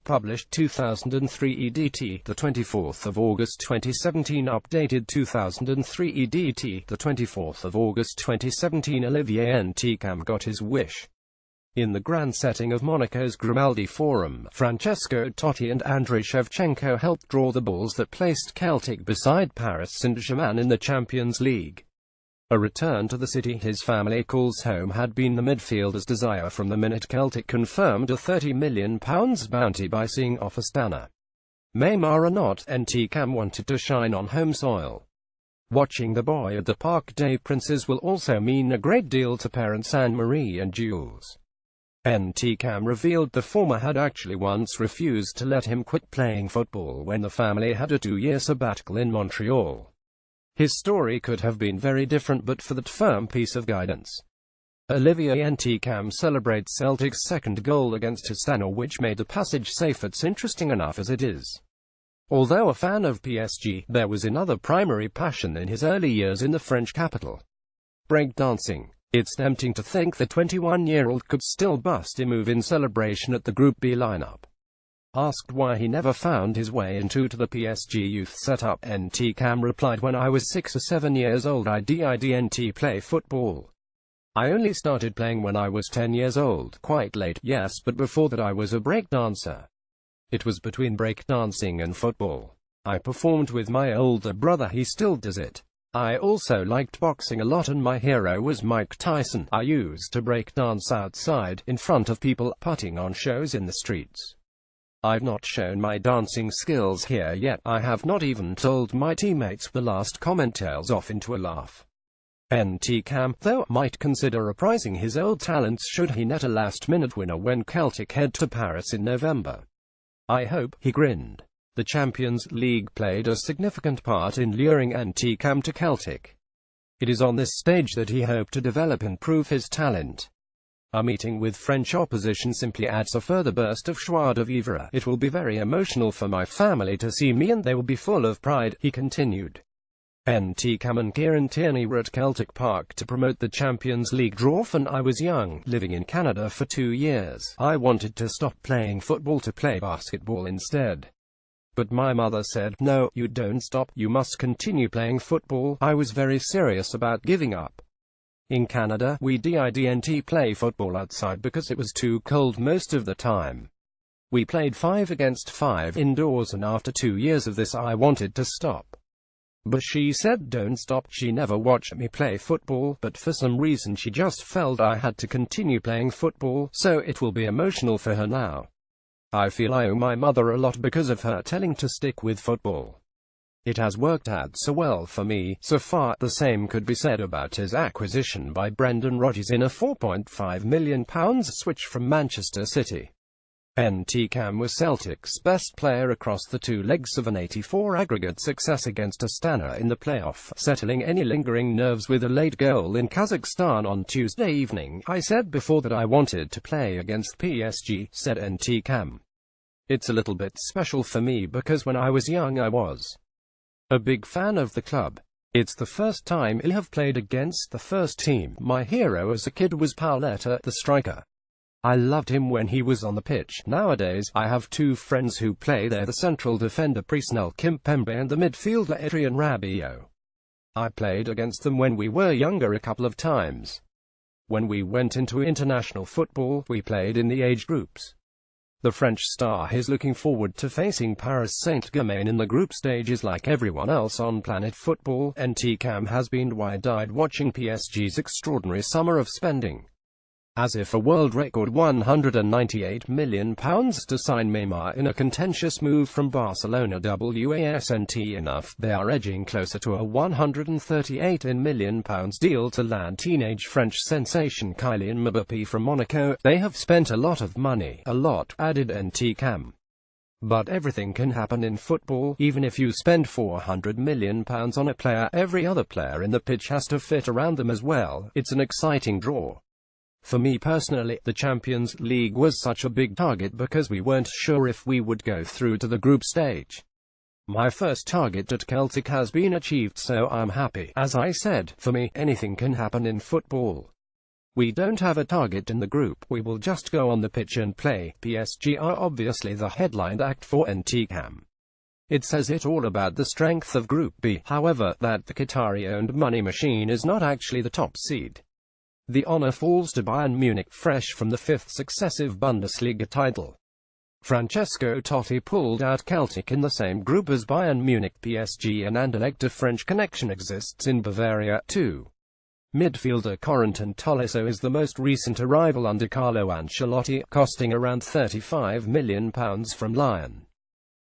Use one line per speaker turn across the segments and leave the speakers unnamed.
Published 2003 EDT, the 24th of August 2017. Updated 2003 EDT, the 24th of August 2017. Olivier Ntcham got his wish. In the grand setting of Monaco's Grimaldi Forum, Francesco Totti and Andrei Shevchenko helped draw the balls that placed Celtic beside Paris Saint-Germain in the Champions League. A return to the city his family calls home had been the midfielder's desire from the minute Celtic confirmed a £30 million bounty by seeing off Astana. Neymar or not, Ntcham wanted to shine on home soil. Watching the boy at the Parc des Princes will also mean a great deal to parents Anne-Marie and Jules. Ntcham revealed the former had actually once refused to let him quit playing football when the family had a 2-year sabbatical in Montreal. His story could have been very different but for that firm piece of guidance. Olivier Ntcham celebrates Celtic's second goal against Astana, which made the passage safe. It's interesting enough as it is. Although a fan of PSG, there was another primary passion in his early years in the French capital: breakdancing. It's tempting to think the 21-year-old could still bust a move in celebration at the Group B lineup. Asked why he never found his way into the PSG youth setup, Ntcham replied, "When I was 6 or 7 years old I didn't play football. I only started playing when I was 10 years old, quite late, yes, but before that I was a breakdancer. It was between breakdancing and football. I performed with my older brother, he still does it. I also liked boxing a lot and my hero was Mike Tyson. I used to breakdance outside, in front of people, putting on shows in the streets. I've not shown my dancing skills here yet. I have not even told my teammates." The last comment tails off into a laugh. Ntcham, though, might consider reprising his old talents should he net a last-minute winner when Celtic head to Paris in November. "I hope," he grinned. The Champions League played a significant part in luring Ntcham to Celtic. It is on this stage that he hoped to develop and prove his talent. "A meeting with French opposition simply adds a further burst of joie de vivre. It will be very emotional for my family to see me and they will be full of pride," he continued. Ntcham and Kieran Tierney were at Celtic Park to promote the Champions League draw. "When I was young, living in Canada for 2 years, I wanted to stop playing football to play basketball instead. But my mother said, 'No, you don't stop, you must continue playing football.' I was very serious about giving up. In Canada, we didn't play football outside because it was too cold most of the time. We played 5 against 5 indoors and after 2 years of this I wanted to stop. But she said don't stop." She never watched me play football, but for some reason she just felt I had to continue playing football, so it will be emotional for her now. I feel I owe my mother a lot because of her telling to stick with football. It has worked out so well for me so far." The same could be said about his acquisition by Brendan Rodgers in a £4.5 million switch from Manchester City. Ntcham was Celtic's best player across the 2 legs of an 84 aggregate success against Astana in the playoff, settling any lingering nerves with a late goal in Kazakhstan on Tuesday evening. "I said before that I wanted to play against PSG," said Ntcham. "It's a little bit special for me because when I was young I was a big fan of the club. It's the first time I have played against the first team. My hero as a kid was Pauleta, the striker. I loved him when he was on the pitch. Nowadays, I have 2 friends who play there, the central defender Presnel Kimpembe and the midfielder Adrien Rabiot. I played against them when we were younger a couple of times. When we went into international football, we played in the age groups." The French star is looking forward to facing Paris Saint-Germain in the group stages like everyone else on Planet Football. Ntcham has been wide-eyed watching PSG's extraordinary summer of spending. As if a world record £198 million to sign Neymar in a contentious move from Barcelona wasn't enough, they are edging closer to a £138 million deal to land teenage French sensation Kylian Mbappé from Monaco. "They have spent a lot of money, a lot," added Ntcham. "But everything can happen in football. Even if you spend £400 million on a player, every other player in the pitch has to fit around them as well. It's an exciting draw. For me personally, the Champions League was such a big target because we weren't sure if we would go through to the group stage. My first target at Celtic has been achieved, so I'm happy. As I said, for me, anything can happen in football. We don't have a target in the group, we will just go on the pitch and play. PSG are obviously the headline act for ntcham. It says it all about the strength of Group B, however, that the Qatari-owned money machine is not actually the top seed. The honor falls to Bayern Munich, fresh from the 5th successive Bundesliga title. Francesco Totti pulled out Celtic in the same group as Bayern Munich, PSG and Anderlecht. A French connection exists in Bavaria, too. Midfielder Corentin Tolisso is the most recent arrival under Carlo Ancelotti, costing around £35 million from Lyon.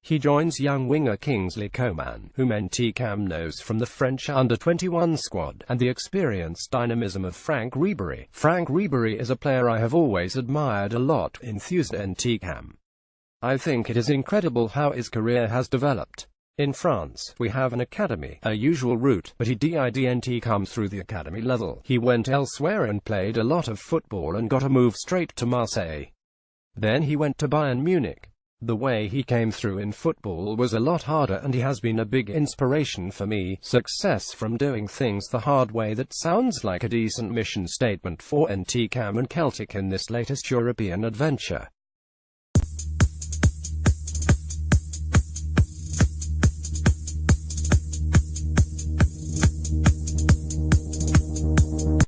He joins young winger Kingsley Coman, whom ntcham knows from the French under-21 squad, and the experienced dynamism of Franck Ribéry. Franck Ribéry is a player I have always admired a lot, enthused ntcham. I think it is incredible how his career has developed. In France, we have an academy, a usual route, but he didn't come through the academy level. He went elsewhere and played a lot of football and got a move straight to Marseille. Then he went to Bayern Munich. The way he came through in football was a lot harder, and he has been a big inspiration for me. Success from doing things the hard way. That sounds like a decent mission statement for ntcham and Celtic in this latest European adventure.